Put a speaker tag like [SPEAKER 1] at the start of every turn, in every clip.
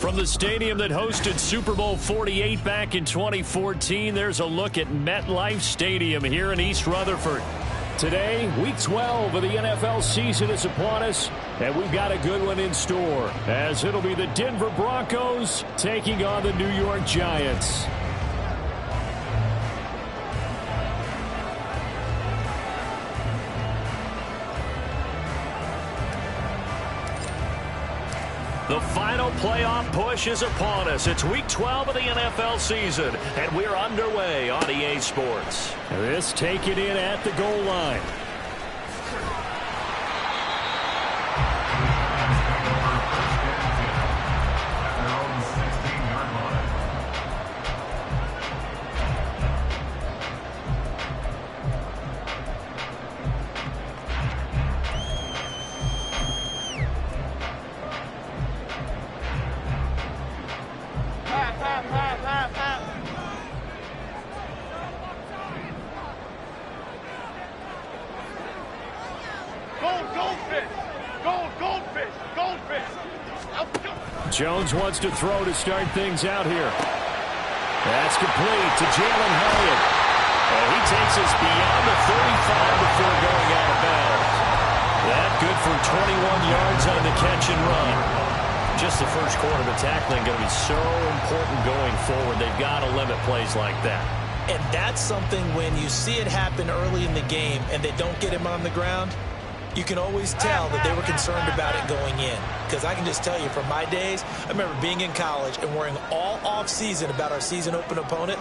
[SPEAKER 1] From the stadium that hosted Super Bowl 48 back in 2014, there's a look at MetLife Stadium here in East Rutherford. Today, Week 12 of the NFL season is upon us, and we've got a good one in store, as it'll be the Denver Broncos taking on the New York Giants. The final playoff push is upon us. It's Week 12 of the NFL season, and we're underway on EA Sports. This taken in at the goal line. Jones wants to throw to start things out here. That's complete to Jalen Hyatt. And he takes us beyond the 35 before going out of bounds. That good for 21 yards on the catch and run. Just the first quarter of the tackling going to be so important going forward. They've got to limit plays like that.
[SPEAKER 2] And that's something when you see it happen early in the game and they don't get him on the ground, you can always tell that they were concerned about it going in. Because I can just tell you from my days, I remember being in college and worrying all off-season about our season open opponent,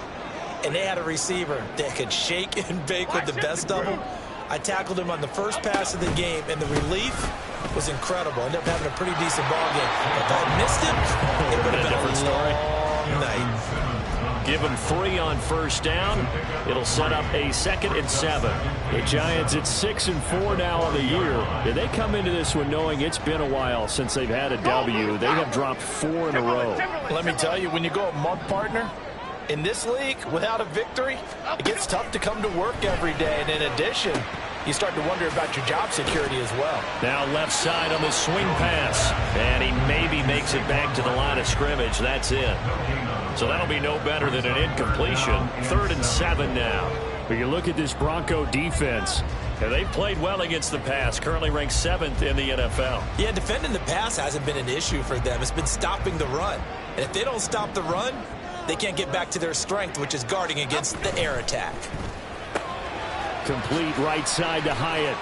[SPEAKER 2] and they had a receiver that could shake and bake with the best of them. I tackled him on the first pass of the game, and the relief was incredible. Ended up having a pretty decent ball game. But if I missed him, it would have been a different story. Night.
[SPEAKER 1] Give them 3 on first down. It'll set up a 2nd and 7. The Giants at 6-4 now on the year. They come into this one knowing it's been a while since they've had a W. They have dropped 4 in a row.
[SPEAKER 2] Let me tell you, when you go a month, partner, in this league, without a victory, it gets tough to come to work every day. And in addition, you start to wonder about your job security as well.
[SPEAKER 1] Now left side on the swing pass. And he maybe makes it back to the line of scrimmage. That's it. So that'll be no better than an incompletion. 3rd and 7 now. But you look at this Bronco defense, and they've played well against the pass, currently ranked 7th in the NFL.
[SPEAKER 2] Yeah, defending the pass hasn't been an issue for them. It's been stopping the run. And if they don't stop the run, they can't get back to their strength, which is guarding against the air attack.
[SPEAKER 1] Complete right side to Hyatt.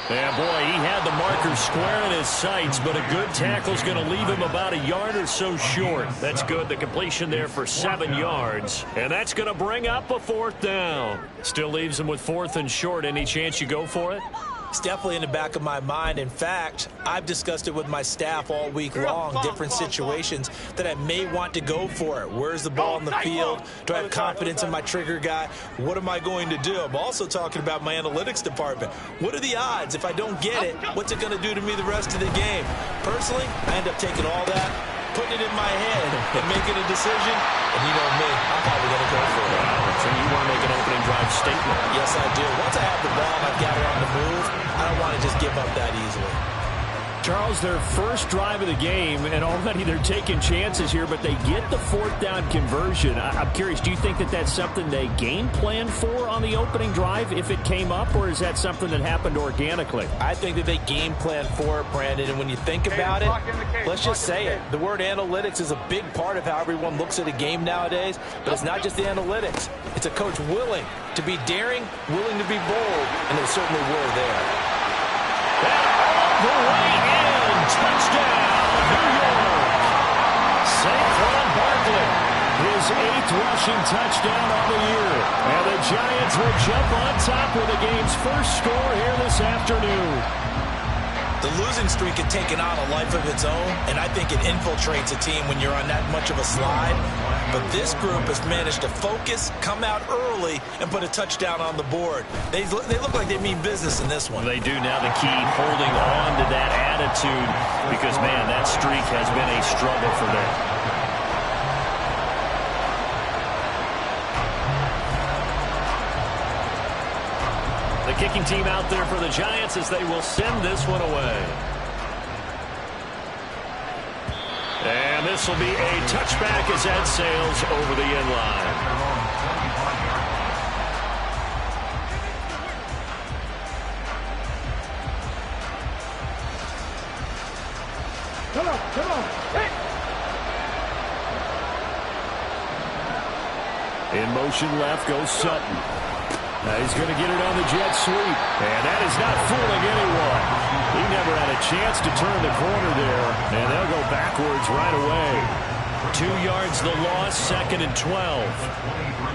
[SPEAKER 1] Yeah, boy, he had the marker square in his sights, but a good tackle's going to leave him about a yard or so short. That's good. The completion there for 7 yards. And that's going to bring up a 4th down. Still leaves him with 4th and short. Any chance you go for it?
[SPEAKER 2] It's definitely in the back of my mind. In fact, I've discussed it with my staff all week long, different situations that I may want to go for it. Where's the ball in the field? Do I have confidence in my trigger guy? What am I going to do? I'm also talking about my analytics department. What are the odds? If I don't get it, what's it going to do to me the rest of the game? Personally, I end up taking all that, putting it in my head, and making a decision. And you know me, I'm probably going to go for it.
[SPEAKER 1] So you want to make an opening drive statement?
[SPEAKER 2] Yes, I do. Once I have the ball and I've got it on the move, I don't want to just give up that easily.
[SPEAKER 1] Charles, their first drive of the game, and already they're taking chances here, but they get the 4th down conversion. I'm curious, do you think that that's something they game planned for on the opening drive if it came up, or is that something that happened organically?
[SPEAKER 2] I think that they game planned for it, Brandon, and when you think about it, let's just say it. The word analytics is a big part of how everyone looks at a game nowadays, but it's not just the analytics. It's a coach willing to be daring, willing to be bold, and they certainly were there.
[SPEAKER 1] The way in, touchdown, New York. Saquon Barkley, his 8th rushing touchdown on the year. And the Giants will jump on top with the game's first score here this afternoon.
[SPEAKER 2] The losing streak had taken on a life of its own, and I think it infiltrates a team when you're on that much of a slide. But this group has managed to focus, come out early, and put a touchdown on the board. They look like they mean business in this one.
[SPEAKER 1] They do now. The key, holding on to that attitude, because, man, that streak has been a struggle for them. The kicking team out there for the Giants as they will send this one away. And this will be a touchback as that sails over the end line.
[SPEAKER 3] Come on. Hey.
[SPEAKER 1] In motion left goes Sutton. He's going to get it on the jet sweep. And that is not fooling anyone. He never had a chance to turn the corner there. And they'll go backwards right away. 2 yards the loss, 2nd and 12.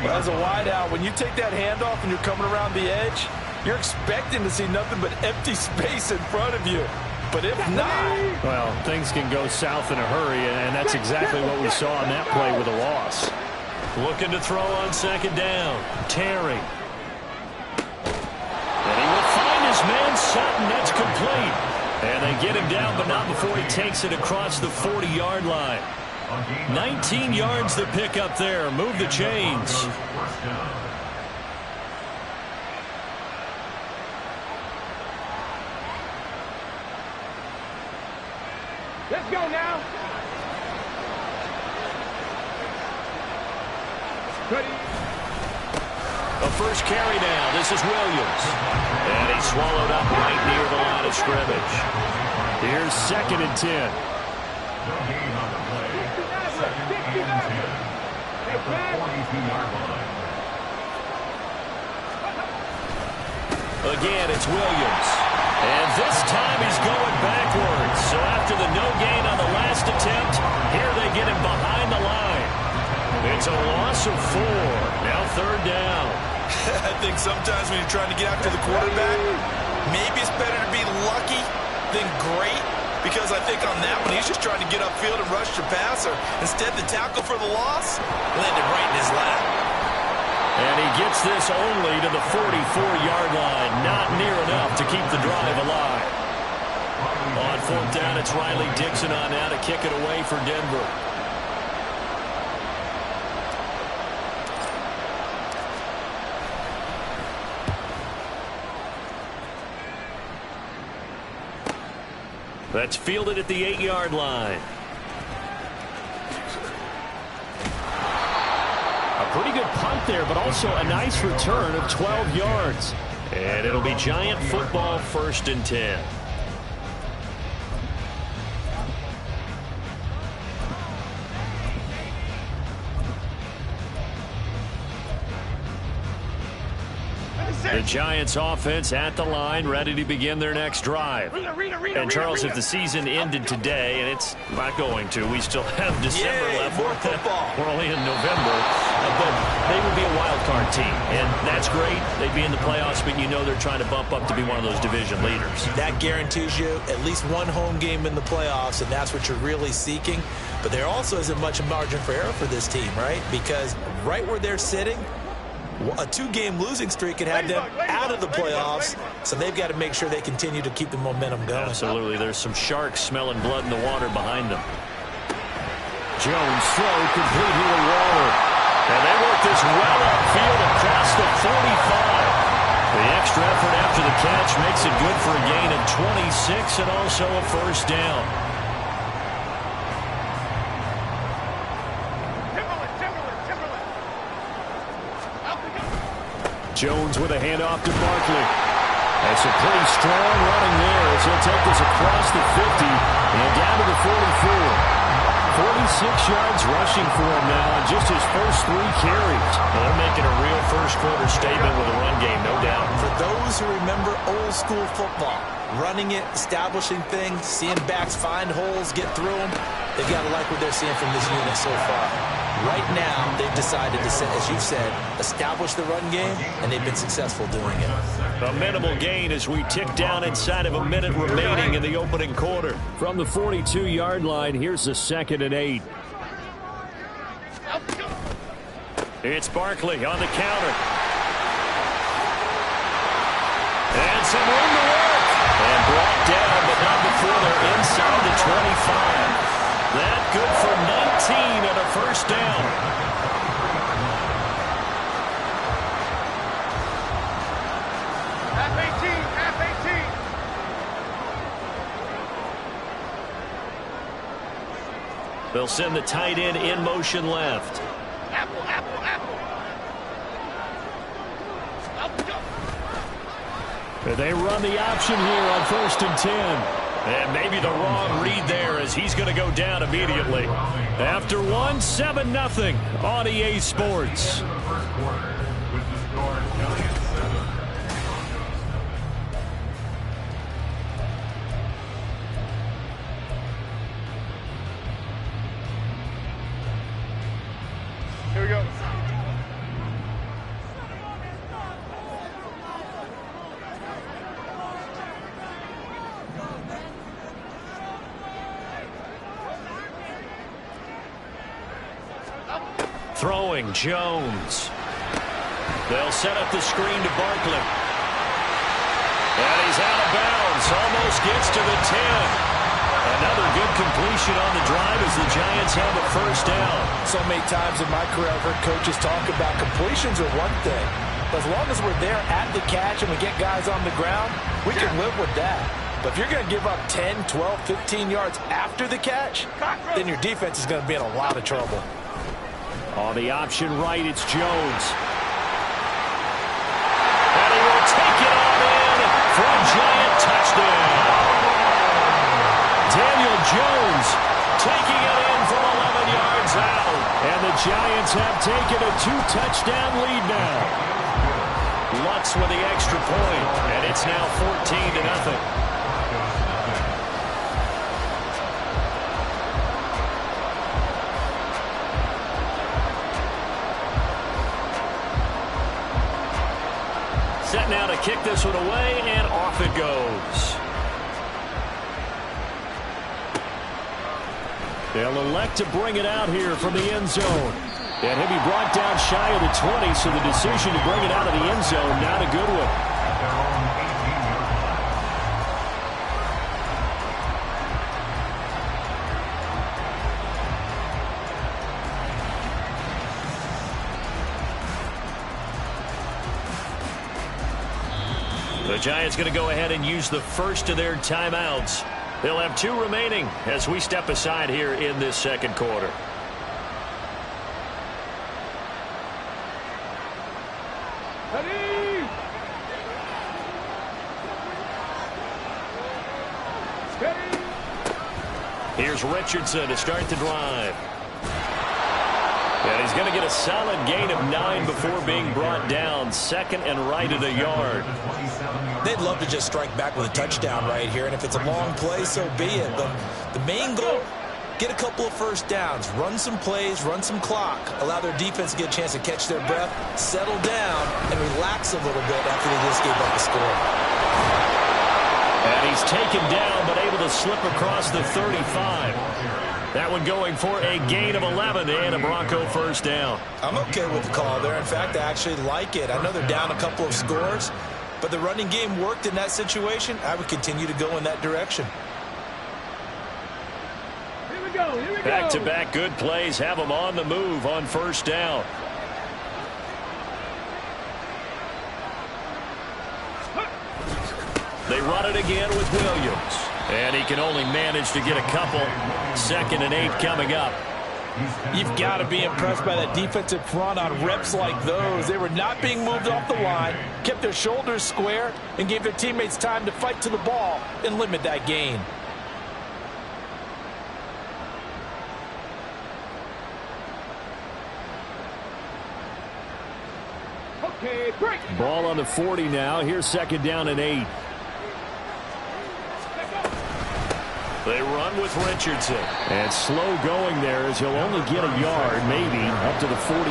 [SPEAKER 2] Well, as a wideout, when you take that handoff and you're coming around the edge, you're expecting to see nothing but empty space in front of you. But if not...
[SPEAKER 1] Well, things can go south in a hurry, and that's exactly what we saw on that play with a loss. Looking to throw on 2nd down. Terry. And he will find his man Sutton. That's complete. And they get him down, but not before he takes it across the 40-yard line. 19 yards to pick up there. Move the chains.
[SPEAKER 3] Let's go now. Ready.
[SPEAKER 1] A first carry now. This is Williams. And he's swallowed up right near the line of scrimmage. Here's 2nd and 10. Again, it's Williams. And this time he's going backwards. So after the no gain on the last attempt, here they get him behind the line. It's a loss of 4. Now 3rd down.
[SPEAKER 2] I think sometimes when you're trying to get after the quarterback, maybe it's better to be lucky than great. Because I think on that one, he's just trying to get upfield and rush your passer. Instead, the tackle for the loss landed right in his lap.
[SPEAKER 1] And he gets this only to the 44-yard line. Not near enough to keep the drive alive. On 4th down, it's Riley Dixon on now to kick it away for Denver. That's fielded at the 8-yard line. A pretty good punt there, but also a nice return of 12 yards. And it'll be Giant football, 1st and 10. The Giants offense at the line, ready to begin their next drive. And Charles, if the season ended today, and it's not going to, we still have December left.
[SPEAKER 2] More football.
[SPEAKER 1] We're only in November, but they would be a wild card team, and that's great. They'd be in the playoffs, but you know they're trying to bump up to be one of those division leaders.
[SPEAKER 2] That guarantees you at least one home game in the playoffs, and that's what you're really seeking. But there also isn't much margin for error for this team, right? Because right where they're sitting, a 2-game losing streak could have them out of the playoffs, so they've got to make sure they continue to keep the momentum going.
[SPEAKER 1] Absolutely. There's some sharks smelling blood in the water behind them. Jones throw complete here to Waller. And they work this well upfield across the 45. The extra effort after the catch makes it good for a gain of 26 and also a 1st down. Jones with a handoff to Barkley. That's a pretty strong running there as he'll take this across the 50 and down to the 44. 46 yards rushing for him now on just his first 3 carries. Well, they're making a real first-quarter statement with a run game, no doubt.
[SPEAKER 2] For those who remember old-school football, running it, establishing things, seeing backs find holes, get through them, they've got to like what they're seeing from this unit so far. Right now, they've decided to, as you've said, establish the run game, and they've been successful doing it.
[SPEAKER 1] A minimal gain as we tick down inside of a minute remaining in the opening quarter. From the 42-yard line, here's the 2nd and 8. It's Barkley on the counter. And some room to work. And brought down, but not before they're inside the 25. That good for 19 and a 1st down. They'll send the tight end in motion left. They run the option here on 1st and 10. And maybe the wrong read there as he's going to go down immediately. After 7-0 on EA Sports.
[SPEAKER 3] Here we go.
[SPEAKER 1] Throwing Jones. They'll set up the screen to Barkley. And he's out of bounds. Almost gets to the 10. Another good completion on the drive as the Giants have a 1st down.
[SPEAKER 2] So many times in my career I've heard coaches talk about completions are one thing. But as long as we're there at the catch and we get guys on the ground, we can live with that. But if you're going to give up 10, 12, 15 yards after the catch, then your defense is going to be in a lot of trouble.
[SPEAKER 1] On the option right, it's Jones. And he will take it on in for a Giant touchdown. Daniel Jones taking it in from 11 yards out. And the Giants have taken a 2-touchdown lead now. Lutz with the extra point, and it's now 14-0. Set now to kick this one away, and off it goes. They'll elect to bring it out here from the end zone. And he'll be brought down shy of the 20, so the decision to bring it out of the end zone, not a good one. The Giants going to go ahead and use the first of their timeouts. They'll have 2 remaining as we step aside here in this 2nd quarter.
[SPEAKER 3] Ready? Ready?
[SPEAKER 1] Here's Richardson to start the drive. And he's going to get a solid gain of 9 before being brought down. 2nd and right at a yard.
[SPEAKER 2] They'd love to just strike back with a touchdown right here, and if it's a long play, so be it. But the main goal, get a couple of 1st downs, run some plays, run some clock, allow their defense to get a chance to catch their breath, settle down, and relax a little bit after they just gave up a score.
[SPEAKER 1] And he's taken down, but able to slip across the 35. That one going for a gain of 11 and a Bronco 1st down.
[SPEAKER 2] I'm okay with the call there. In fact, I actually like it. I know they're down a couple of scores, but the running game worked in that situation. I would continue to go in that direction.
[SPEAKER 3] Here we go. Here we go.
[SPEAKER 1] Back-to-back good plays have them on the move on 1st down. They run it again with Williams. And he can only manage to get a couple. 2nd and 8 coming up.
[SPEAKER 2] You've got to be impressed by that defensive front on reps like those. They were not being moved off the line, kept their shoulders square, and gave their teammates time to fight to the ball and limit that gain.
[SPEAKER 3] Okay, break.
[SPEAKER 1] Ball on the 40 now. Here's 2nd down and 8. They run with Richardson. And slow going there as he'll only get a yard, maybe, up to the 41.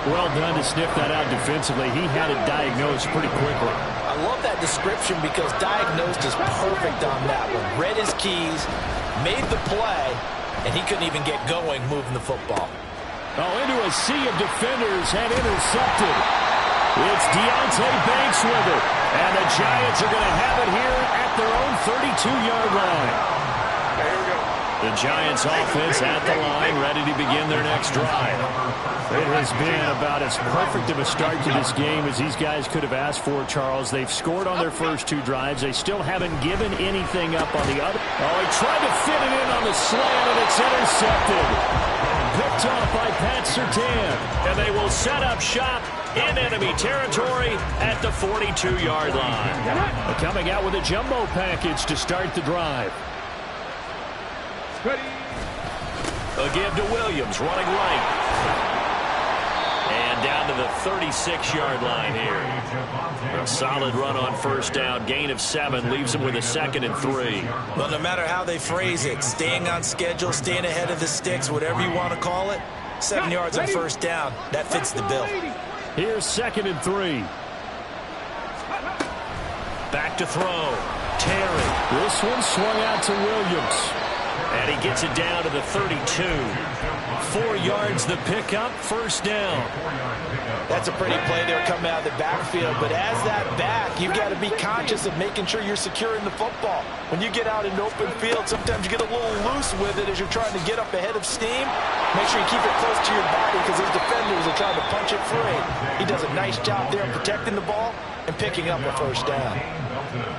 [SPEAKER 1] Well done to sniff that out defensively. He had it diagnosed pretty quickly.
[SPEAKER 2] I love that description because diagnosed is perfect on that one. Read his keys, made the play, and he couldn't even get going moving the football.
[SPEAKER 1] Oh, into a sea of defenders and intercepted. It's Deonte Banks with it. And the Giants are going to have it here at their own 32-yard line.
[SPEAKER 3] Okay, here we go.
[SPEAKER 1] The Giants offense at the line, ready to begin their next drive. It has been about as perfect of a start to this game as these guys could have asked for, Charles. They've scored on their first 2 drives. They still haven't given anything up on the other. Oh, he tried to fit it in on the slant, and it's intercepted. Picked off by Pat Surtain. And they will set up shop in enemy territory at the 42-yard line. Coming out with a jumbo package to start the drive.
[SPEAKER 3] Ready.
[SPEAKER 1] A give to Williams, running right. And down to the 36-yard line here. A solid run on first down. Gain of 7 leaves him with a 2nd and 3.
[SPEAKER 2] Well, no matter how they phrase it, staying on schedule, staying ahead of the sticks, whatever you want to call it, 7 yards on first down, that fits the bill.
[SPEAKER 1] Here's 2nd and 3. Back to throw. Terry. This one swung out to Williams. And he gets it down to the 32. 4 yards the pickup, first down.
[SPEAKER 2] That's a pretty play there coming out of the backfield. But as that back, you've got to be conscious of making sure you're securing the football. When you get out in open field, sometimes you get a little loose with it as you're trying to get up ahead of steam. Make sure you keep it close to your body because those defenders are trying to punch it free. He does a nice job there protecting the ball and picking up a first down.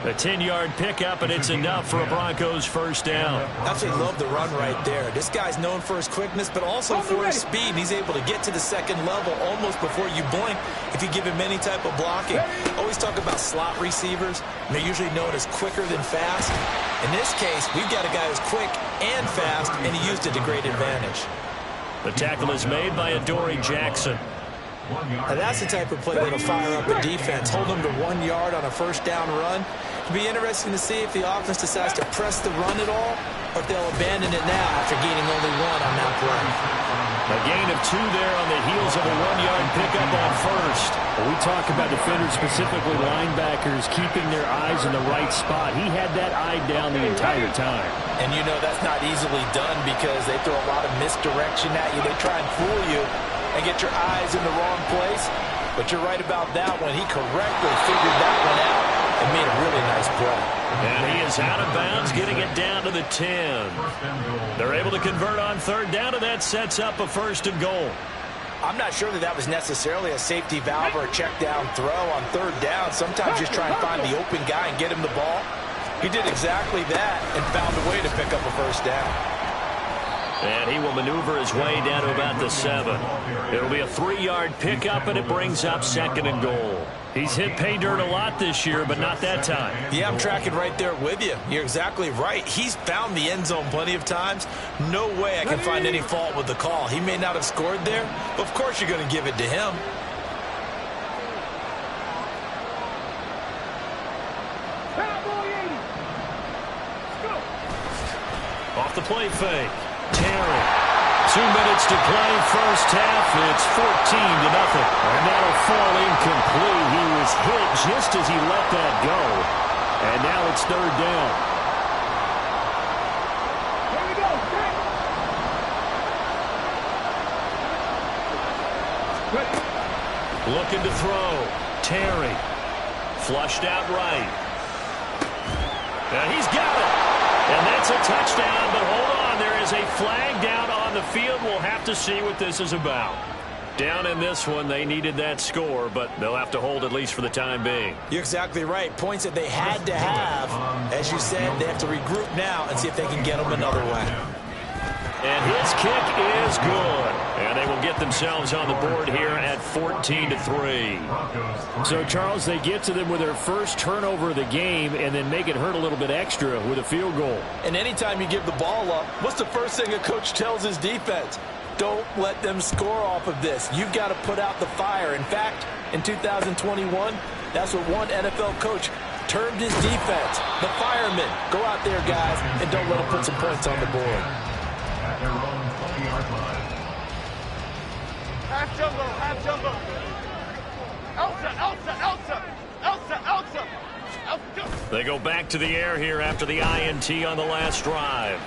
[SPEAKER 1] A 10-yard pickup, and it's enough for a Broncos first down.
[SPEAKER 2] Absolutely love the run right there. This guy's known for his quickness, but also for his speed. He's able to get to the second level almost before you blink if you give him any type of blocking. Always talk about slot receivers. They're usually known as quicker than fast. In this case, we've got a guy who's quick and fast, and he used it to great advantage.
[SPEAKER 1] The tackle is made by Adoree Jackson.
[SPEAKER 2] Now that's the type of play that'll fire up a defense. Hold them to 1 yard on a first down run. It'll be interesting to see if the offense decides to press the run at all or if they'll abandon it now after gaining only 1 on that play.
[SPEAKER 1] A gain of 2 there on the heels of a 1-yard pickup on first. We talk about defenders, specifically linebackers, keeping their eyes in the right spot. He had that eye down the entire time.
[SPEAKER 2] And you know that's not easily done because they throw a lot of misdirection at you. They try and fool you and get your eyes in the wrong place. But you're right about that one. He correctly figured that one out and made a really nice play.
[SPEAKER 1] And he is out of bounds, getting it down to the 10. They're able to convert on third down, and that sets up a 1st and goal.
[SPEAKER 2] I'm not sure that was necessarily a safety valve or a check down throw on third down. Sometimes just try and find the open guy and get him the ball. He did exactly that and found a way to pick up a first down.
[SPEAKER 1] And he will maneuver his way down to about the 7. It'll be a 3-yard pickup, and it brings up 2nd and goal. He's hit pay dirt a lot this year, but not that time.
[SPEAKER 2] Yeah, I'm tracking right there with you. You're exactly right. He's found the end zone plenty of times. No way I can find any fault with the call. He may not have scored there, but of course you're going to give it to him.
[SPEAKER 1] Off the play fake. Terry. 2 minutes to play first half. It's 14-0. And that'll fall incomplete. He was hit just as he let that go. And now it's third down.
[SPEAKER 3] Here we go. Ready.
[SPEAKER 1] Looking to throw. Terry. Flushed out right. And he's got it. And that's a touchdown, but hold on. There is a flag down on the field. We'll have to see what this is about. Down in this one, they needed that score, but they'll have to hold at least for the time being.
[SPEAKER 2] You're exactly right. Points that they had to have. As you said, they have to regroup now and see if they can get them another way.
[SPEAKER 1] And his kick is good. And they will get themselves on the board here at 14-3. So, Charles, they get to them with their first turnover of the game and then make it hurt a little bit extra with a field goal.
[SPEAKER 2] And anytime you give the ball up, what's the first thing a coach tells his defense? Don't let them score off of this. You've got to put out the fire. In fact, in 2021, that's what one NFL coach termed his defense. The firemen. Go out there, guys, and don't let them put some points on the board.
[SPEAKER 3] Half jumbo, half jumbo. Elsa, Elsa, Elsa, Elsa, Elsa, Elsa.
[SPEAKER 1] They go back to the air here after the INT on the last drive.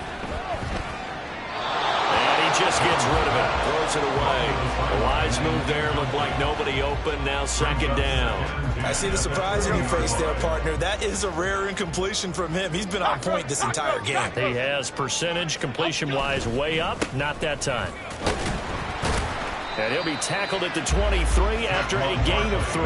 [SPEAKER 1] And he just gets rid of it. Throws it away. A wise move there. Looked like nobody open. Now second down.
[SPEAKER 2] I see the surprise in your face there, partner. That is a rare incompletion from him. He's been on point this entire game.
[SPEAKER 1] He has percentage completion-wise way up. Not that time. And he'll be tackled at the 23 after a gain of 3.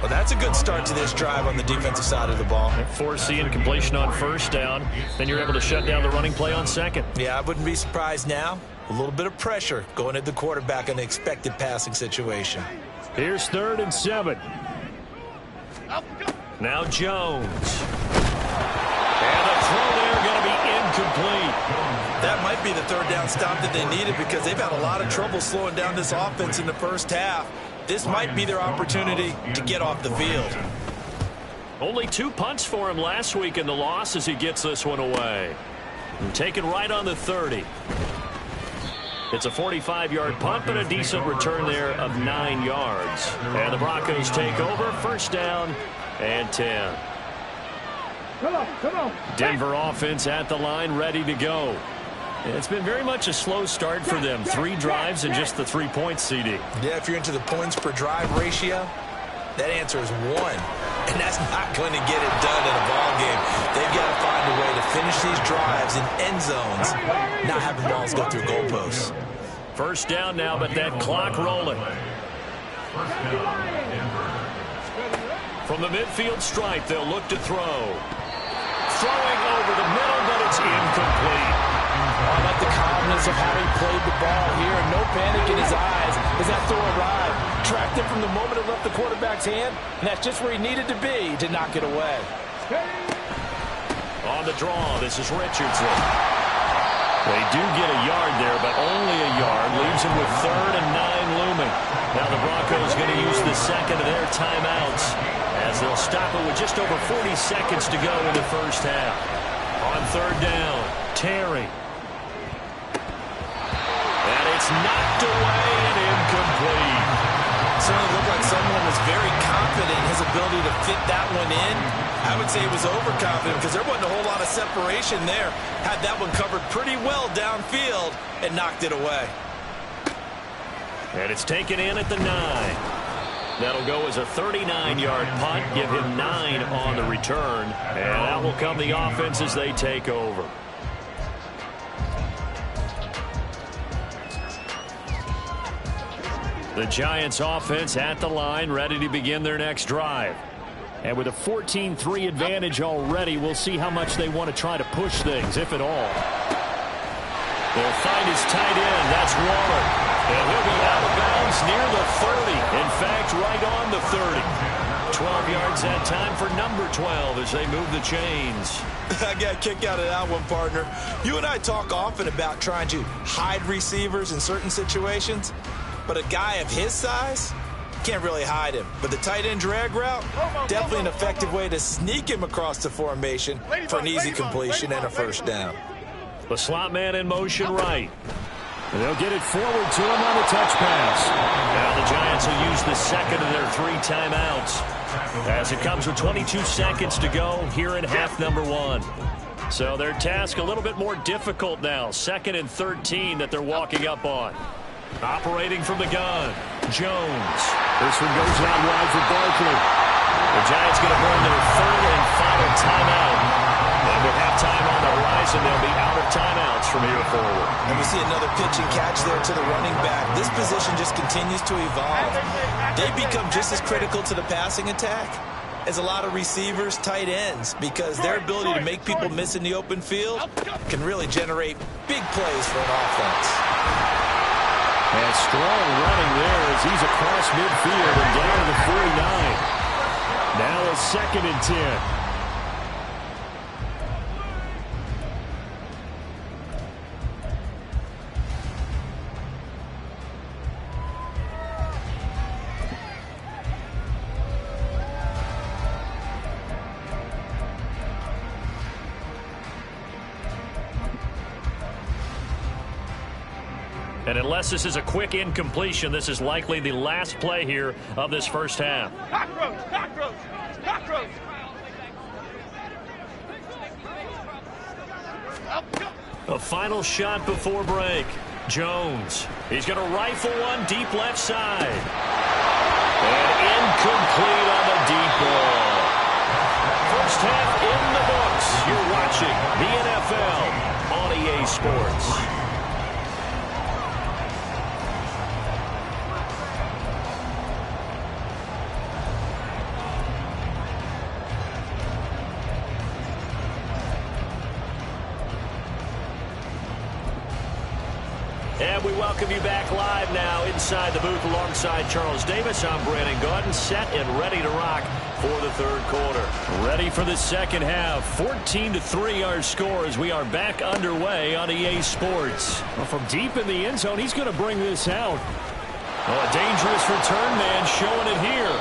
[SPEAKER 2] Well, that's a good start to this drive on the defensive side of the ball.
[SPEAKER 1] Force the incompletion on first down. Then you're able to shut down the running play on second.
[SPEAKER 2] Yeah, I wouldn't be surprised now. A little bit of pressure going at the quarterback in an expected passing situation.
[SPEAKER 1] Here's 3rd and 7. Now Jones. And the throw there going to be incomplete.
[SPEAKER 2] That might be the 3rd down stop that they needed because they've had a lot of trouble slowing down this offense in the first half. This might be their opportunity to get off the field.
[SPEAKER 1] Only 2 punts for him last week in the loss as he gets this one away. And taken right on the 30. It's a 45-yard punt, but a decent return there of 9 yards. And the Broncos take over. First down and 10.
[SPEAKER 3] Come on.
[SPEAKER 1] Denver offense at the line, ready to go. It's been very much a slow start for them. 3 drives and just the 3 points, CD.
[SPEAKER 2] Yeah, if you're into the points per drive ratio, that answer is 1. And that's not going to get it done in a ball game. They've got to find a way to finish these drives in end zones, not having balls go through goalposts.
[SPEAKER 1] First down now, but that clock rolling. From the midfield stripe, they'll look to throw. Throwing over the middle, but it's incomplete.
[SPEAKER 2] I like the confidence of how he played the ball here. No panic in his eyes as that throw arrived. Tracked it from the moment it left the quarterback's hand, and that's just where he needed to be to knock it away.
[SPEAKER 1] On the draw, this is Richardson. They do get a yard there, but only a yard. Leaves him with 3rd and 9 looming. Now the Broncos going to use the second of their timeouts as they'll stop it with just over 40 seconds to go in the first half. On 3rd down, Terry. And it's knocked away and incomplete.
[SPEAKER 2] Certainly looked like someone was very confident in his ability to fit that one in. I would say he was overconfident because there wasn't a whole lot of separation there. Had that one covered pretty well downfield and knocked it away.
[SPEAKER 1] And it's taken in at the 9. That'll go as a 39-yard punt, give him 9 on the return. And out will come the offense as they take over. The Giants offense at the line, ready to begin their next drive. And with a 14-3 advantage already, we'll see how much they want to try to push things, if at all. They'll find his tight end. That's Waller. And he'll be out of bounds near the 30. In fact, right on the 30. 12 yards that time for number 12 as they move the chains.
[SPEAKER 2] I got a kick out of that one, partner. You and I talk often about trying to hide receivers in certain situations. But a guy of his size, can't really hide him. But the tight end drag route, definitely an effective way to sneak him across the formation for an easy completion and a first down.
[SPEAKER 1] The slot man in motion right. And they'll get it forward to him on the touch pass. Now the Giants will use the second of their 3 timeouts as it comes with 22 seconds to go here in half number 1. So their task a little bit more difficult now. 2nd and 13 that they're walking up on. Operating from the gun, Jones. This one goes out wide for Barkley. The Giants going to burn their 3rd and final timeout. And with halftime on the horizon, they'll be out of timeouts from here forward.
[SPEAKER 2] And we see another pitch and catch there to the running back. This position just continues to evolve. They become just as critical to the passing attack as a lot of receivers, tight ends, because their ability to make people miss in the open field can really generate big plays for an offense.
[SPEAKER 1] And strong running there as he's across midfield and down to the 49. Now a 2nd and 10. And unless this is a quick incompletion, this is likely the last play here of this first half.
[SPEAKER 3] Cockroach, cockroach, cockroach.
[SPEAKER 1] A final shot before break. Jones. He's going to rifle one deep left side. And incomplete on the deep ball. First half in the books. You're watching the NFL on EA Sports. And we welcome you back live now inside the booth alongside Charles Davis. I'm Brandon Gaudin, set and ready to rock for the third quarter. Ready for the second half. 14-3 our score as we are back underway on EA Sports. Well, from deep in the end zone, he's going to bring this out. Oh, a dangerous return man showing it here.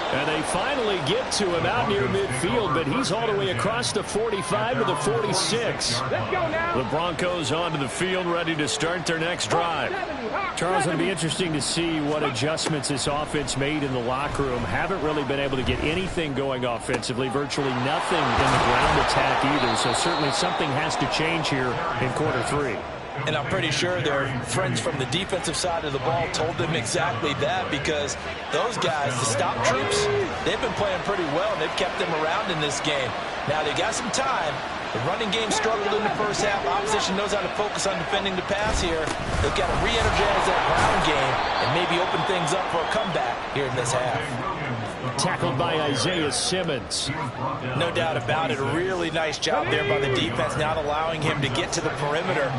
[SPEAKER 1] And they finally get to him out near midfield, but he's all the way across the 45 to the 46. The Broncos onto the field, ready to start their next drive. Charles, it'll be interesting to see what adjustments this offense made in the locker room. Haven't really been able to get anything going offensively, virtually nothing in the ground attack either, so certainly something has to change here in quarter three.
[SPEAKER 2] And I'm pretty sure their friends from the defensive side of the ball told them exactly that, because those guys, the stop troops, they've been playing pretty well, and they've kept them around in this game. Now, they got some time. The running game struggled in the first half. Opposition knows how to focus on defending the pass here. They've got to re-energize that ground game and maybe open things up for a comeback here in this half.
[SPEAKER 1] Tackled by Isaiah Simmons.
[SPEAKER 2] No doubt about it. A really nice job there by the defense, not allowing him to get to the perimeter.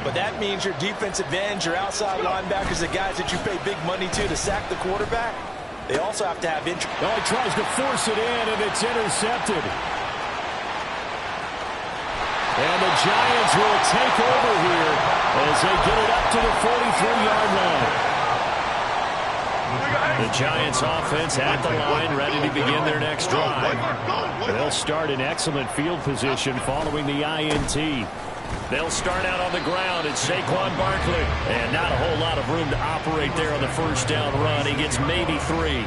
[SPEAKER 2] But that means your defensive ends, your outside linebackers, the guys that you pay big money to sack the quarterback, they also have to have interest.
[SPEAKER 1] Oh, he tries to force it in, and it's intercepted. And the Giants will take over here as they get it up to the 43-yard line. The Giants offense at the line, ready to begin their next drive. They'll start in excellent field position following the INT. They'll start out on the ground. It's Saquon Barkley. And not a whole lot of room to operate there on the first down run. He gets maybe 3.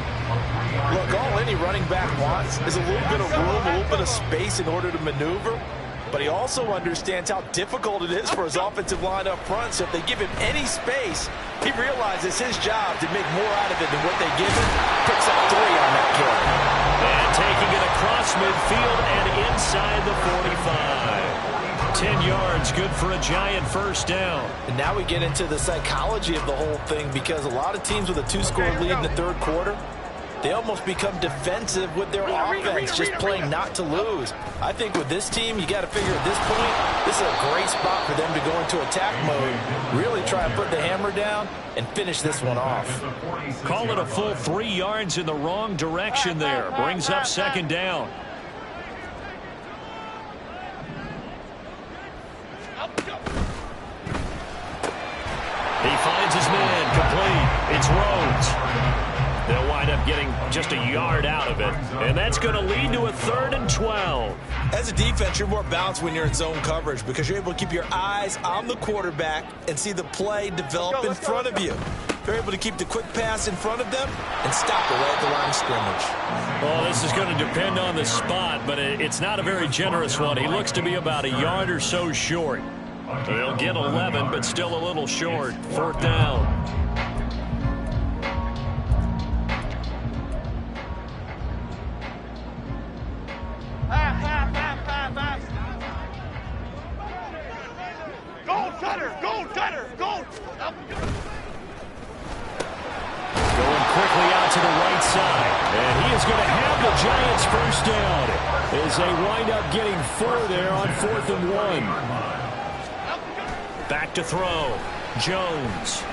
[SPEAKER 2] Look, all any running back wants is a little bit of room, a little bit of space in order to maneuver. But he also understands how difficult it is for his offensive line up front. So if they give him any space, he realizes his job to make more out of it than what they give him. Picks up 3 on that carry.
[SPEAKER 1] And taking it across midfield and inside the 45. 10 yards, good for a Giant first down.
[SPEAKER 2] And now we get into the psychology of the whole thing, because a lot of teams with a 2-score lead in the third quarter, they almost become defensive with their offense, just playing not to lose. I think with this team, you got to figure at this point, this is a great spot for them to go into attack mode, really try and put the hammer down and finish this one off.
[SPEAKER 1] Call it a full 3 yards in the wrong direction there. Brings up second down. He finds his man, complete. It's Rhodes. They'll wind up getting just a yard out of it. And that's going to lead to a 3rd and 12.
[SPEAKER 2] As a defense, you're more balanced when you're in zone coverage, because you're able to keep your eyes on the quarterback and see the play develop in front of you. You're able to keep the quick pass in front of them and stop it right at the line of scrimmage.
[SPEAKER 1] Well, this is going to depend on the spot, but it's not a very generous one. He looks to be about a yard or so short. They'll get 11, but still a little short. 4th down. Going quickly out to the right side. And he is going to have the Giants first down as they wind up getting 4 there on 4th and 1. Back to throw. Jones.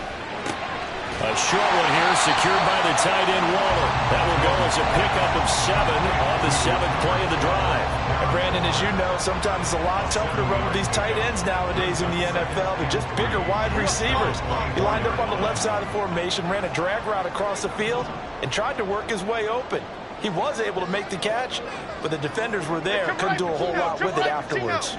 [SPEAKER 1] A short one here, secured by the tight end Waller. That will go as a pickup of 7 on the 7th play of the drive.
[SPEAKER 2] And Brandon, as you know, sometimes it's a lot tougher to run with these tight ends nowadays in the NFL. They're just bigger wide receivers. He lined up on the left side of the formation, ran a drag route across the field, and tried to work his way open. He was able to make the catch, but the defenders were there. Couldn't do a whole lot with it afterwards.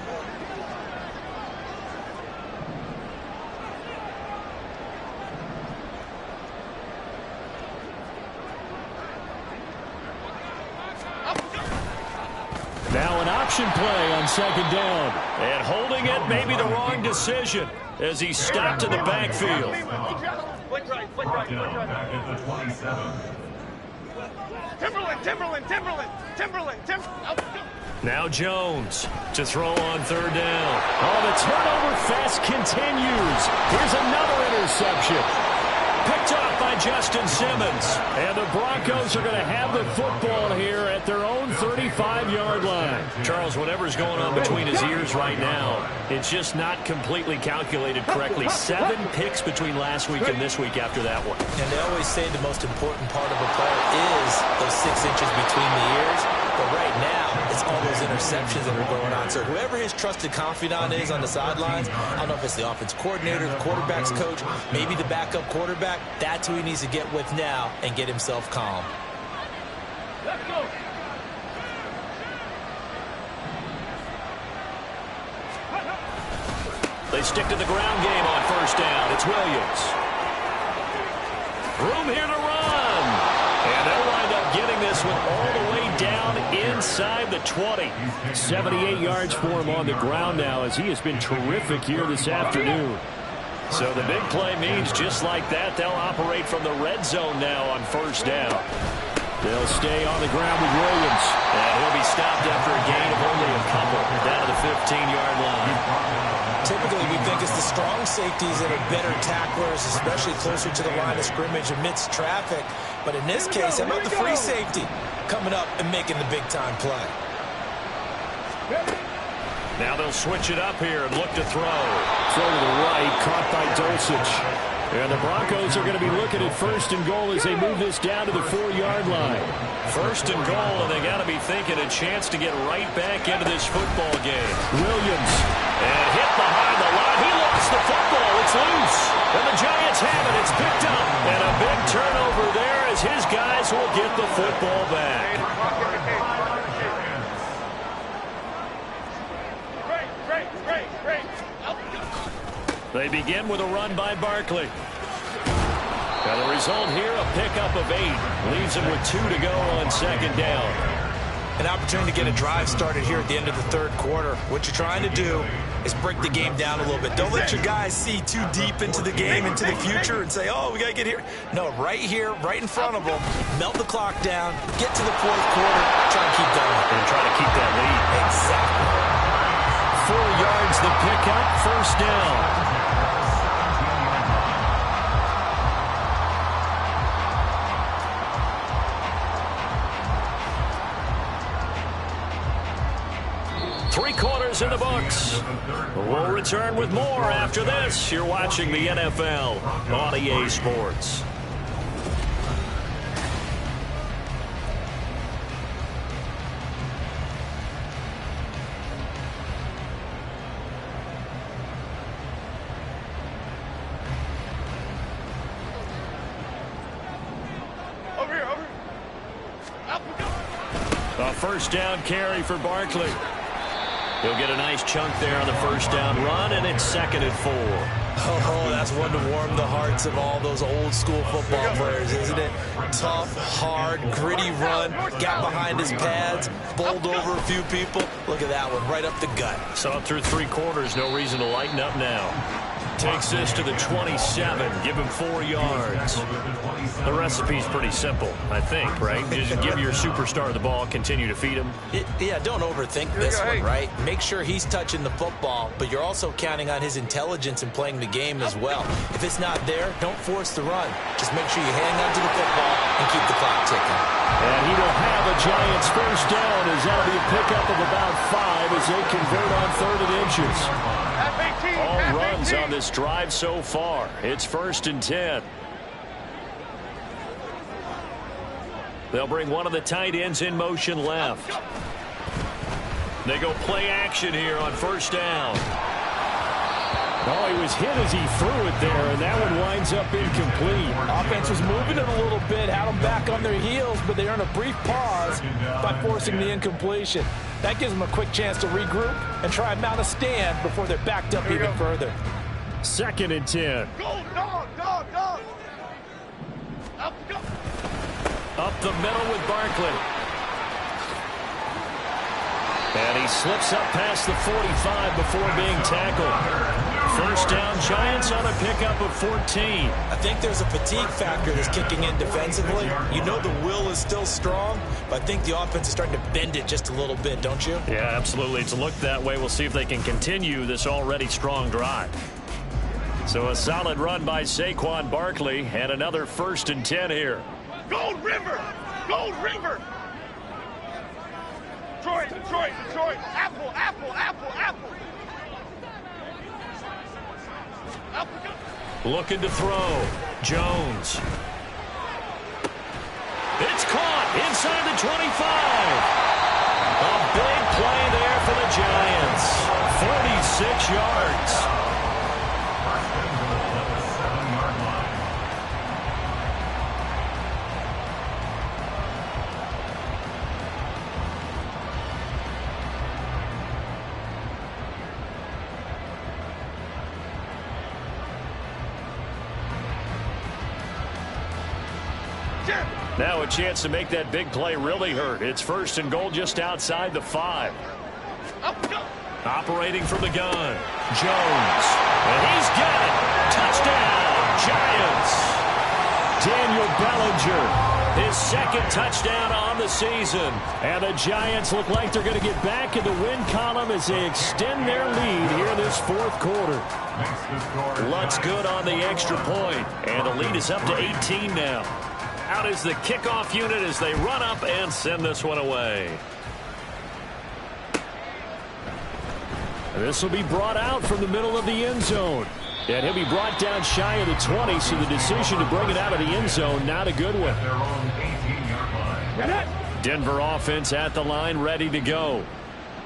[SPEAKER 1] Now an option play on second down. And holding it may be the wrong decision as he stopped in the backfield.
[SPEAKER 3] Flick right, flick right, flick right. Timberland.
[SPEAKER 1] Now Jones to throw on third down. Oh, the turnover fest continues. Here's another interception. Picked off by Justin Simmons. And the Broncos are going to have the football here at their own 35-yard line. Charles, whatever's going on between his ears right now, it's just not completely calculated correctly. 7 picks between last week and this week after that one.
[SPEAKER 2] And they always say the most important part of a player is those 6 inches between the ears. But right now, it's all those interceptions that are going on. So whoever his trusted confidant is on the sidelines, I don't know if it's the offense coordinator, the quarterback's coach, maybe the backup quarterback, that's who he needs to get with now and get himself calm.
[SPEAKER 3] Let's go.
[SPEAKER 1] They stick to the ground game on first down. It's Williams. Room here to run. And they'll wind up getting this one all the way down inside the 20. 78 yards for him on the ground now as he has been terrific here this afternoon. So the big play means just like that, they'll operate from the red zone now on first down. They'll stay on the ground with Williams. And he'll be stopped after a gain of only a couple down to the 15-yard line.
[SPEAKER 2] Typically, we think it's the strong safeties that are better tacklers, especially closer to the line of scrimmage amidst traffic. But in this case, how about the free safety coming up and making the big-time play?
[SPEAKER 1] Now they'll switch it up here and look to throw. Throw to the right, caught by Dulcich. And the Broncos are going to be looking at first and goal as they move this down to the 4-yard line. First and goal, and they got to be thinking a chance to get right back into this football game. Williams. And hit behind the line. He lost the football. It's loose. And the Giants have it. It's picked up. And a big turnover there as his guys will get the football back. They begin with a run by Barkley. And the result here, a pickup of 8. Leaves him with 2 to go on second down.
[SPEAKER 2] An opportunity to get a drive started here at the end of the third quarter. What you're trying to do is break the game down a little bit. Don't let your guys see too deep into the game, into the future, and say, oh, we got to get here. No, right here, right in front of them, melt the clock down, get to the fourth quarter, try and keep going.
[SPEAKER 1] And try to keep that lead.
[SPEAKER 2] Exactly.
[SPEAKER 1] 4 yards the pickup, first down. Three-quarters in the books. We'll return with more after this. You're watching the NFL on EA Sports.
[SPEAKER 3] Over here, over here.
[SPEAKER 1] A first down carry for Barkley. He'll get a nice chunk there on the first down run, and it's 2nd and 4.
[SPEAKER 2] Oh, that's one to warm the hearts of all those old-school football players, isn't it? Tough, hard, gritty run, got behind his pads, bowled over a few people. Look at that one, right up the gut.
[SPEAKER 1] So up through 3 quarters, no reason to lighten up now. Takes this to the 27, give him 4 yards. The recipe's pretty simple, I think, right? Just give your superstar the ball, continue to feed him.
[SPEAKER 2] Yeah, don't overthink this one, right? Make sure he's touching the football, but you're also counting on his intelligence in playing the game as well. If it's not there, don't force the run. Just make sure you hang on to the football and keep the clock ticking.
[SPEAKER 1] And he will have a Giants first down as that'll be a pickup of about 5 as they convert on 3rd and inches. All runs on this drive so far. It's 1st and 10. They'll bring one of the tight ends in motion left. They go play action here on first down. Oh, he was hit as he threw it there, and that one winds up incomplete.
[SPEAKER 4] Offense was moving it a little bit, had them back on their heels, but they earned a brief pause by forcing the incompletion. That gives them a quick chance to regroup and try and mount a stand before they're backed up even further.
[SPEAKER 1] 2nd and 10.
[SPEAKER 3] Go, dog, dog, dog. Up, go.
[SPEAKER 1] Up the middle with Barkley. slips up past the 45 before being tackled. First down, Giants on a pickup of 14.
[SPEAKER 2] I think there's a fatigue factor that's kicking in defensively. You know the will is still strong, but I think the offense is starting to bend it just a little bit, don't you?
[SPEAKER 1] Yeah, absolutely. It's looked that way. We'll see if they can continue this already strong drive. So a solid run by Saquon Barkley and another 1st and 10 here.
[SPEAKER 3] Gold River! Gold River! Detroit, Detroit, Detroit! Apple, apple, apple, apple!
[SPEAKER 1] Looking to throw. Jones. It's caught inside the 25. A big play there for the Giants. 46 yards. Now a chance to make that big play really hurt. It's 1st and goal just outside the 5. Operating from the gun. Jones. And he's got it. Touchdown, Giants. Daniel Bellinger. His 2nd touchdown on the season. And the Giants look like they're going to get back in the win column as they extend their lead here this 4th quarter. Lutz good on the extra point. And the lead is up to 18 now. Out is the kickoff unit as they run up and send this one away. This will be brought out from the middle of the end zone. And he'll be brought down shy of the 20, so the decision to bring it out of the end zone, not a good one. Denver offense at the line, ready to go.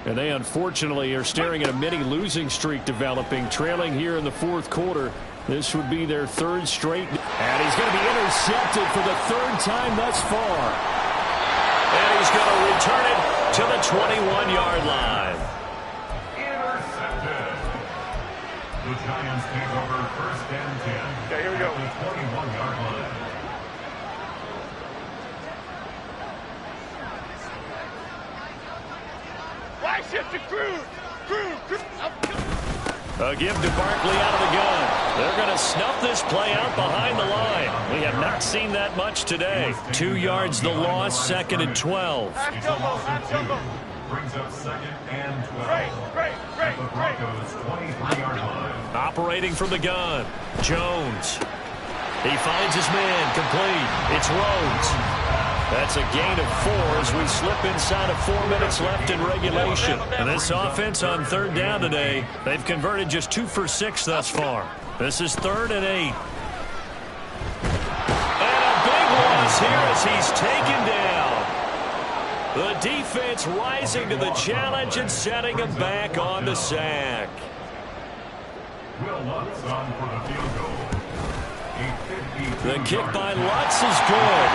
[SPEAKER 1] And they unfortunately are staring at a mini losing streak developing, trailing here in the 4th quarter. This would be their 3rd straight. And he's going to be intercepted for the 3rd time thus far. And he's going to return it to the 21-yard line.
[SPEAKER 5] Intercepted. The Giants take over 1st and 10.
[SPEAKER 3] Okay, here we go.
[SPEAKER 5] The 21-yard line.
[SPEAKER 3] Right shift to Cruz. Cruz.
[SPEAKER 1] A give to Barkley out of the gun. They're going to snuff this play out behind the line. We have not seen that much today. 2 yards the loss, 2nd and 12.
[SPEAKER 3] Half jumbo.
[SPEAKER 5] Brings up 2nd and 12.
[SPEAKER 3] Great.
[SPEAKER 5] The Broncos 23-yard line.
[SPEAKER 1] Operating from the gun. Jones. He finds his man complete. It's Rhodes. That's a gain of 4 as we slip inside of 4 minutes left in regulation. And this offense on 3rd down today, they've converted just 2 for 6 thus far. This is 3rd and 8. And a big loss here as he's taken down. The defense rising to the challenge and setting him back on the sack.
[SPEAKER 5] Will Lutz on for the field goal.
[SPEAKER 1] The kick by Lutz is good.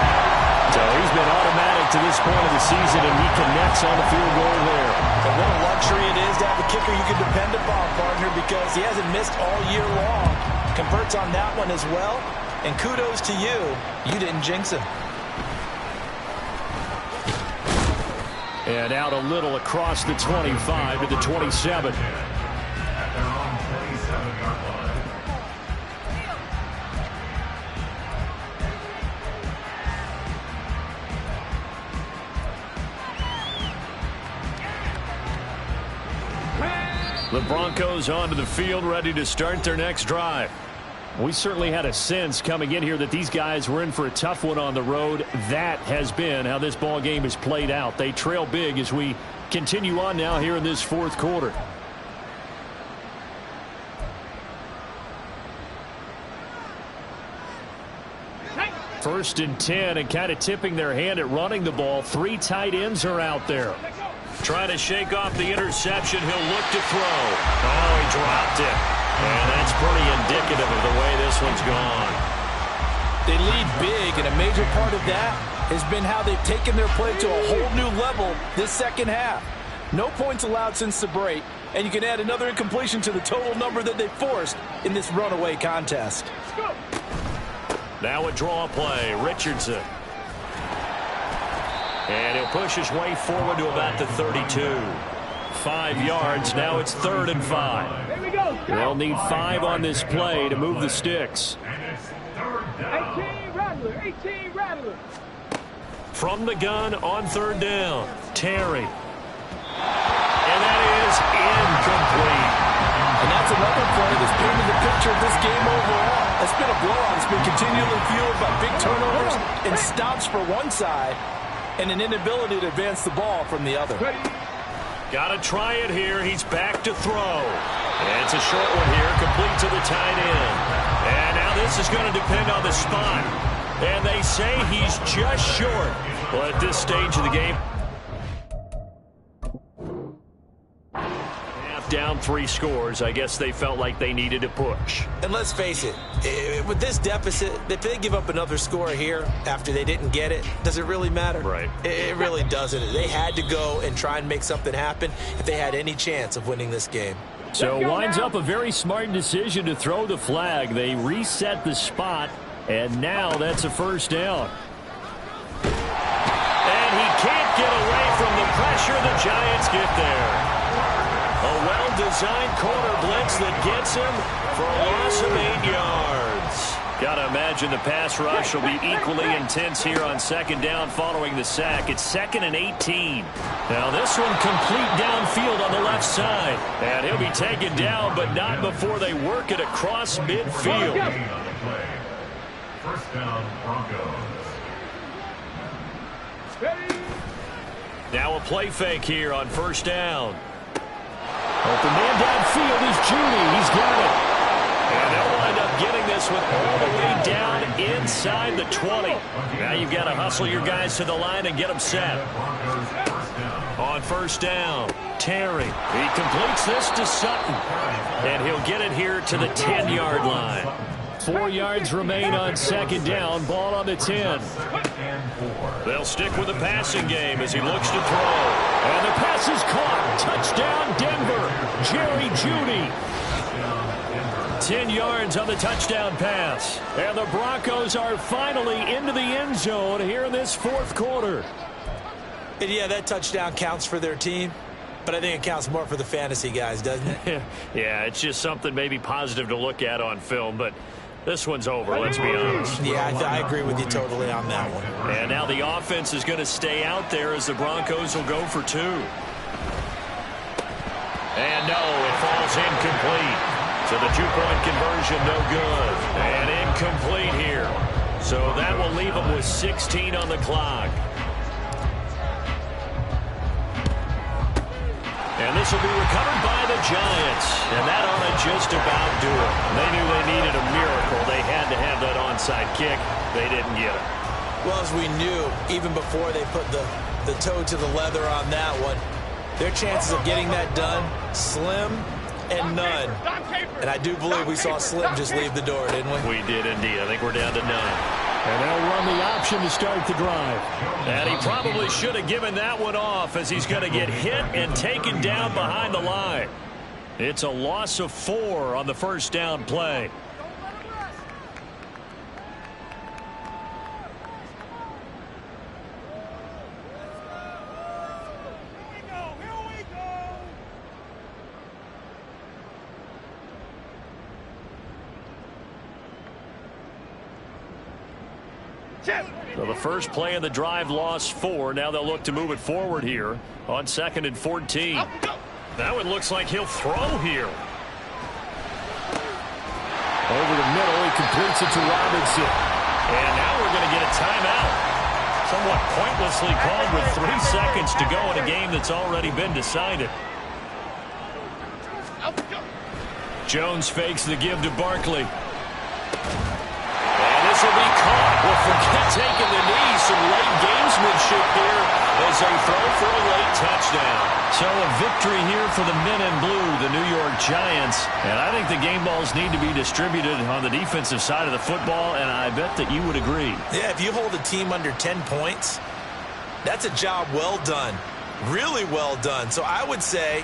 [SPEAKER 1] So he's been automatic to this point of the season, and he connects on the field goal there.
[SPEAKER 2] And what a luxury it is to have a kicker you can depend upon, partner, because he hasn't missed all year long. Converts on that one as well, and kudos to you. You didn't jinx him.
[SPEAKER 1] And out a little across the 25 to the 27.
[SPEAKER 5] At their own 27-yard line.
[SPEAKER 1] The Broncos onto the field, ready to start their next drive. We certainly had a sense coming in here that these guys were in for a tough one on the road. That has been how this ball game is played out. They trail big as we continue on now here in this 4th quarter. First and 10, and kind of tipping their hand at running the ball. 3 tight ends are out there. Trying to shake off the interception. He'll look to throw. Oh, he dropped it. And that's pretty indicative of the way this one's gone.
[SPEAKER 4] They lead big, and a major part of that has been how they've taken their play to a whole new level this 2nd half. No points allowed since the break, and you can add another incompletion to the total number that they forced in this runaway contest.
[SPEAKER 1] Now a draw play. Richardson. And he'll push his way forward to about the 32. 5 yards. Now it's 3rd and 5.
[SPEAKER 3] Here we go.
[SPEAKER 1] They'll need 5 on this play to move the sticks.
[SPEAKER 3] 18 Rattler. 18 Rattler.
[SPEAKER 1] From the gun on 3rd down, Terry. And that is incomplete.
[SPEAKER 4] And that's another play that's painted the picture of this game overall. It's been a blowout. It's been continually fueled by big turnovers and stops for one side and an inability to advance the ball from the other.
[SPEAKER 1] Got to try it here. He's back to throw. And it's a short one here, complete to the tight end. And now this is going to depend on the spot. And they say he's just short. Well, at this stage of the game, down 3 scores, I guess they felt like they needed to push.
[SPEAKER 2] And let's face it, with this deficit, if they give up another score here after they didn't get it, does it really matter?
[SPEAKER 1] Right.
[SPEAKER 2] It really doesn't. They had to go and try and make something happen if they had any chance of winning this game.
[SPEAKER 1] So winds up a very smart decision to throw the flag. They reset the spot, and now that's a 1st down. And he can't get away from the pressure. The Giants get there. A well-designed corner blitz that gets him for a loss of 8 yards. Gotta imagine the pass rush will be equally intense here on 2nd down following the sack. It's 2nd and 18. Now this one complete downfield on the left side. And he'll be taken down, but not before they work it across midfield.
[SPEAKER 5] 1st down, Broncos.
[SPEAKER 1] Now a play fake here on 1st down. Open man downfield is Judy. He's got it. And they'll wind up getting this one all the way down inside the 20. Now you've got to hustle your guys to the line and get them set. On 1st down, Terry. He completes this to Sutton. And he'll get it here to the 10-yard line. 4 yards remain on 2nd down. Ball on the 10. They'll stick with the passing game as he looks to throw. And the pass is caught. Touchdown, Denver. Jerry Jeudy. 10 yards on the touchdown pass. And the Broncos are finally into the end zone here in this 4th quarter.
[SPEAKER 2] And yeah, that touchdown counts for their team, but I think it counts more for the fantasy guys, doesn't it?
[SPEAKER 1] Yeah, it's just something maybe positive to look at on film, but this one's over, let's be honest.
[SPEAKER 2] Yeah, I agree with you totally on that one.
[SPEAKER 1] And now the offense is going to stay out there as the Broncos will go for 2. And no, it falls incomplete. So the 2-point conversion no good. And incomplete here. So that will leave them with 16 on the clock. And this will be recovered by the Giants. And that ought to just about do it. They knew they needed a miracle. They had to have that onside kick. They didn't get it.
[SPEAKER 2] Well, as we knew, even before they put the toe to the leather on that one, their chances of getting that done, slim and none. And I do believe we saw Slim just leave the door, didn't we?
[SPEAKER 1] We did indeed. I think we're down to 9.
[SPEAKER 6] And they'll run the option to start the drive.
[SPEAKER 1] And he probably should have given that one off as he's going to get hit and taken down behind the line. It's a loss of 4 on the 1st down play. So the first play of the drive lost 4. Now they'll look to move it forward here on 2nd and 14. That one looks like he'll throw here.
[SPEAKER 6] Over the middle, he completes it to Robinson.
[SPEAKER 1] And now we're going to get a timeout. Somewhat pointlessly called with 3 seconds to go in a game that's already been decided. Jones fakes the give to Barkley. This will be caught. Well, forget taking the knee. Some late gamesmanship here as they throw for a late touchdown.
[SPEAKER 6] So a victory here for the men in blue, the New York Giants.
[SPEAKER 1] And I think the game balls need to be distributed on the defensive side of the football, and I bet that you would agree.
[SPEAKER 2] Yeah, if you hold a team under 10 points, that's a job well done. Really well done. So I would say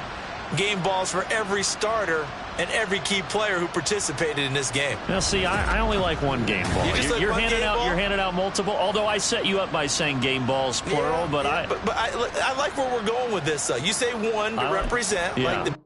[SPEAKER 2] game balls for every starter and every key player who participated in this game.
[SPEAKER 6] Now, see, I only like one game ball. You're handing out multiple. Although I set you up by saying game balls plural, but I
[SPEAKER 2] like where we're going with this. You say one to represent, like the